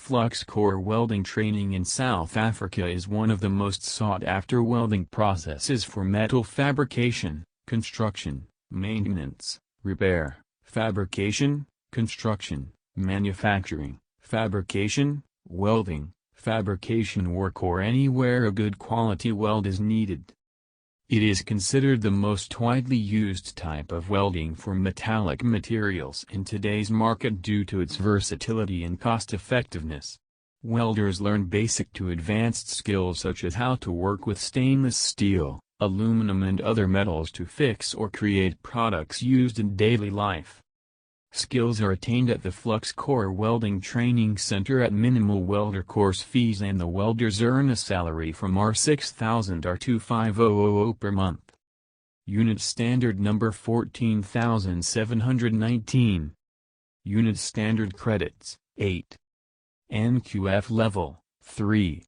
Flux core welding training in South Africa is one of the most sought-after welding processes for metal fabrication, construction, maintenance, repair, fabrication, construction, manufacturing, fabrication, welding, fabrication work or anywhere a good quality weld is needed. It is considered the most widely used type of welding for metallic materials in today's market due to its versatility and cost-effectiveness. Welders learn basic to advanced skills such as how to work with stainless steel, aluminum and other metals to fix or create products used in daily life. Skills are attained at the Flux Core Welding Training Center at minimal welder course fees, and the welders earn a salary from R6,000 or 2,500 per month. Unit Standard Number 14719. Unit Standard Credits, 8. NQF Level, 3.